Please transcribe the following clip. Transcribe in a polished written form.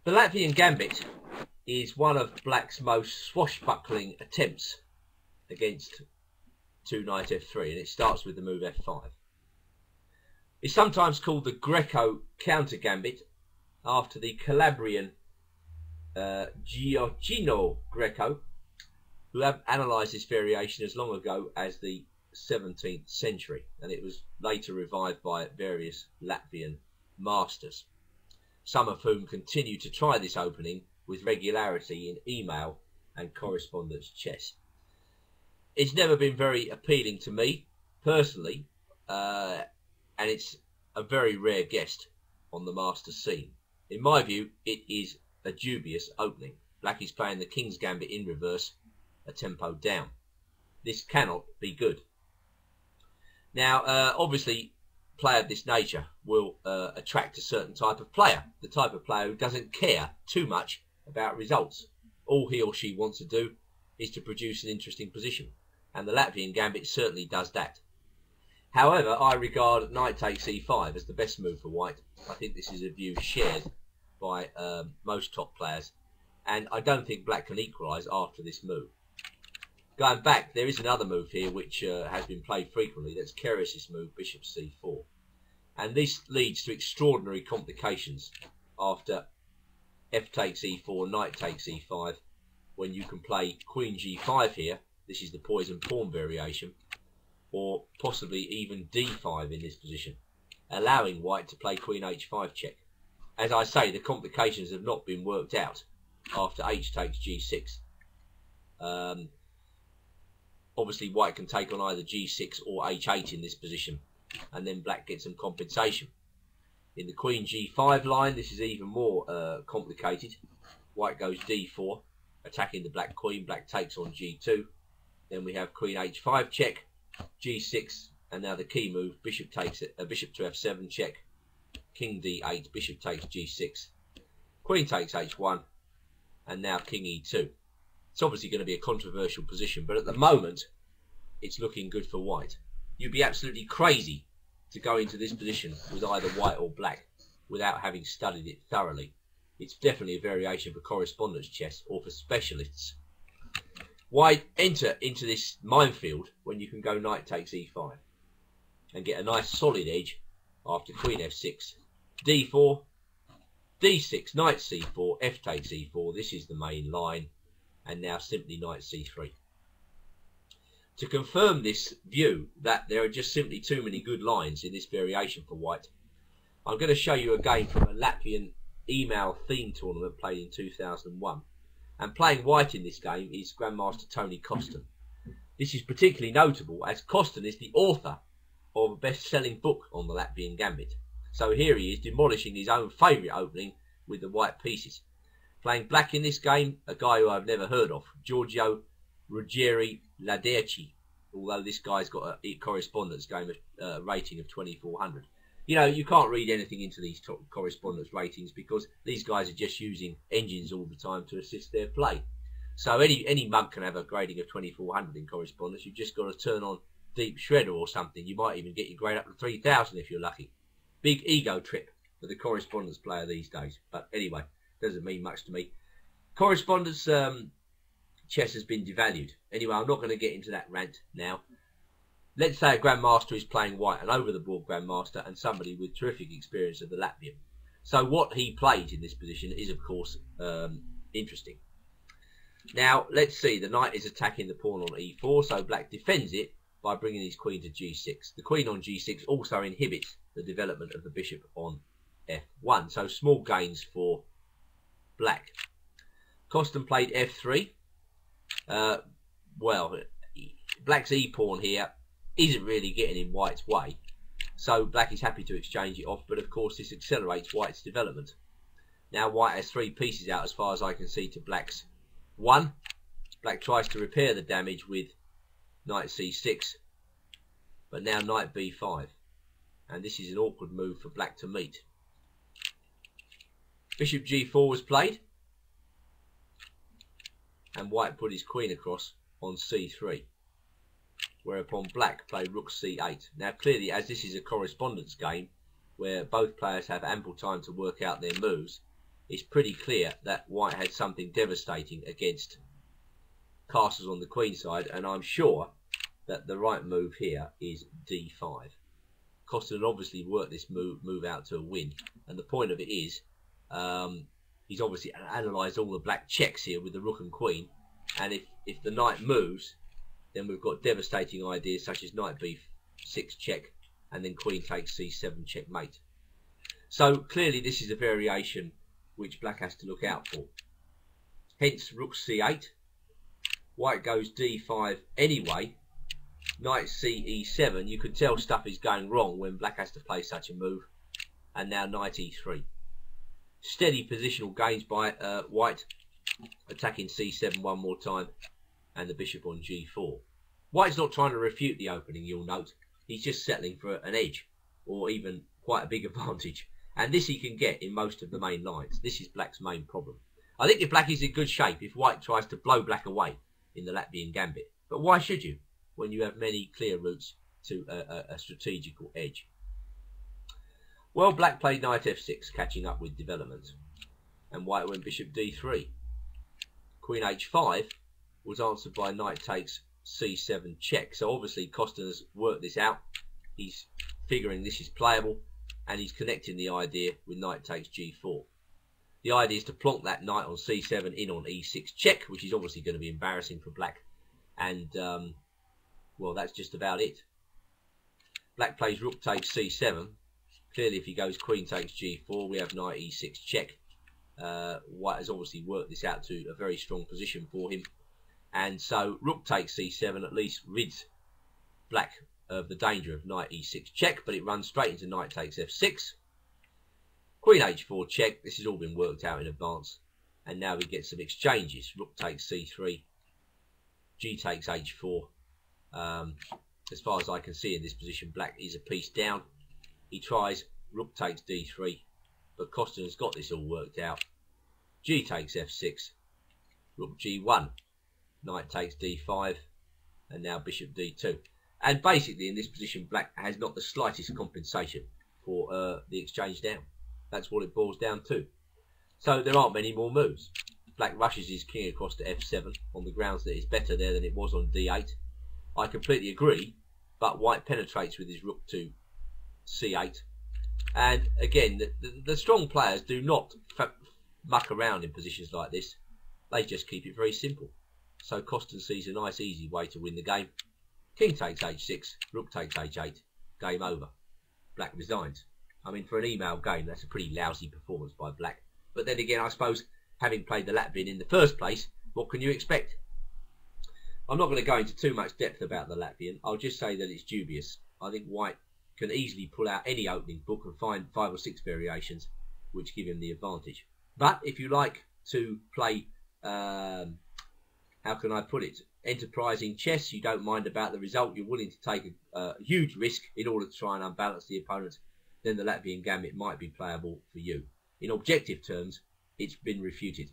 The Latvian gambit is one of black's most swashbuckling attempts against 2 knight f3, and it starts with the move f5. It's sometimes called the Greco counter gambit after the Calabrian Gioacchino Greco, who have analysed this variation as long ago as the 17th century, and it was later revived by various Latvian masters, some of whom continue to try this opening with regularity in email and correspondence chess. It's never been very appealing to me personally, and it's a very rare guest on the master scene. In my view, it is a dubious opening. Black is playing the King's Gambit in reverse, a tempo down. This cannot be good. Now, obviously, play of this nature will attract a certain type of player, the type of player who doesn't care too much about results. All he or she wants to do is to produce an interesting position, and the Latvian Gambit certainly does that. However, I regard knight takes e5 as the best move for white. I think this is a view shared by most top players, and I don't think black can equalise after this move. Going back, there is another move here which has been played frequently. That's Keres's move, bishop c4. And this leads to extraordinary complications after f takes e4, knight takes e5, when you can play queen g5 here. This is the poison pawn variation, or possibly even d5 in this position, allowing white to play queen h5 check. As I say, the complications have not been worked out after h takes g6. Obviously, white can take on either g6 or h8 in this position, and then black gets some compensation. In the queen g5 line, this is even more complicated. White goes d4, attacking the black queen. Black takes on g2. Then we have queen h5 check, g6, and now the key move, bishop takes it, bishop to f7 check, king d8, bishop takes g6, queen takes h1, and now king e2. It's obviously going to be a controversial position, but at the moment, it's looking good for white. You'd be absolutely crazy to go into this position with either white or black without having studied it thoroughly. It's definitely a variation for correspondence chess or for specialists. Why enter into this minefield when you can go knight takes e5 and get a nice solid edge after queen f6, d4, d6, knight c4, f takes e4. This is the main line, and now simply knight c3. To confirm this view that there are just simply too many good lines in this variation for white, I'm going to show you a game from a Latvian email theme tournament played in 2001. And playing white in this game is Grandmaster Tony Costin. This is particularly notable as Costin is the author of a best-selling book on the Latvian Gambit. So here he is demolishing his own favourite opening with the white pieces. Playing black in this game, a guy who I've never heard of, Giorgio Ruggeri Laderci, although this guy's got a correspondence game rating of 2400. You know, you can't read anything into these top correspondence ratings because these guys are just using engines all the time to assist their play. So any mug can have a grading of 2400 in correspondence. You've just got to turn on Deep Shredder or something. You might even get your grade up to 3000 if you're lucky. Big ego trip for the correspondence player these days. But anyway, doesn't mean much to me. Correspondence chess has been devalued. Anyway, I'm not going to get into that rant now. Let's say a grandmaster is playing white, an over-the-board grandmaster, and somebody with terrific experience of the Latvian. So what he plays in this position is, of course, interesting. Now, let's see. The knight is attacking the pawn on e4, so black defends it by bringing his queen to g6. The queen on g6 also inhibits the development of the bishop on f1, so small gains for black. Costin played f3. Well, black's e-pawn here isn't really getting in white's way, so black is happy to exchange it off, but of course this accelerates white's development. Now white has 3 pieces out as far as I can see to black's 1. Black tries to repair the damage with knight c6, but now knight b5, and this is an awkward move for black to meet. Bishop g4 was played, and white put his queen across on c3. Whereupon black played rook c8. Now clearly, as this is a correspondence game where both players have ample time to work out their moves, it's pretty clear that white had something devastating against castles on the queen side, and I'm sure that the right move here is d5. Costin obviously worked this move out to a win, and the point of it is he's obviously analysed all the black checks here with the rook and queen, and if the knight moves, then we've got devastating ideas such as knight b6 check, and then queen takes c7 checkmate. So clearly this is a variation which black has to look out for. Hence rook c8, white goes d5 anyway, knight c e7. You can tell stuff is going wrong when black has to play such a move, and now knight e3. Steady positional gains by white, attacking c7 one more time, and the bishop on g4. White's not trying to refute the opening, you'll note. He's just settling for an edge, or even quite a big advantage. And this he can get in most of the main lines. This is black's main problem. I think if black is in good shape if white tries to blow black away in the Latvian gambit. But why should you, when you have many clear routes to a strategical edge? Well, black played knight f6, catching up with development. And white went bishop d3. Queen h5 was answered by knight takes c7 check. So obviously Costin has worked this out. He's figuring this is playable, and he's connecting the idea with knight takes g4. The idea is to plonk that knight on c7 in on e6 check, which is obviously going to be embarrassing for black. And, well, that's just about it. Black plays rook takes c7. Clearly, if he goes queen takes g4, we have knight e6 check. White has obviously worked this out to a very strong position for him. And so rook takes c7 at least rids black of the danger of knight e6 check, but it runs straight into knight takes f6. Queen h4 check. This has all been worked out in advance. And now we get some exchanges. Rook takes c3. G takes h4. As far as I can see in this position, black is a piece down. He tries rook takes d3, but Costin has got this all worked out. G takes f6. Rook g1. Knight takes d5. And now bishop d2. And basically in this position, black has not the slightest compensation for the exchange down. That's what it boils down to. So there aren't many more moves. Black rushes his king across to f7 on the grounds that it's better there than it was on d8. I completely agree, but white penetrates with his rook to c8. And again, the strong players do not muck around in positions like this. They just keep it very simple. So Costin sees a nice easy way to win the game. King takes h6, rook takes h8, game over. Black resigns. I mean, for an email game, that's a pretty lousy performance by black. But then again, I suppose, having played the Latvian in the first place, what can you expect? I'm not going to go into too much depth about the Latvian. I'll just say that it's dubious. I think white can easily pull out any opening book and find 5 or 6 variations which give him the advantage. But if you like to play, how can I put it, enterprising chess, you don't mind about the result, you're willing to take a huge risk in order to try and unbalance the opponent, then the Latvian gambit might be playable for you. In objective terms, it's been refuted.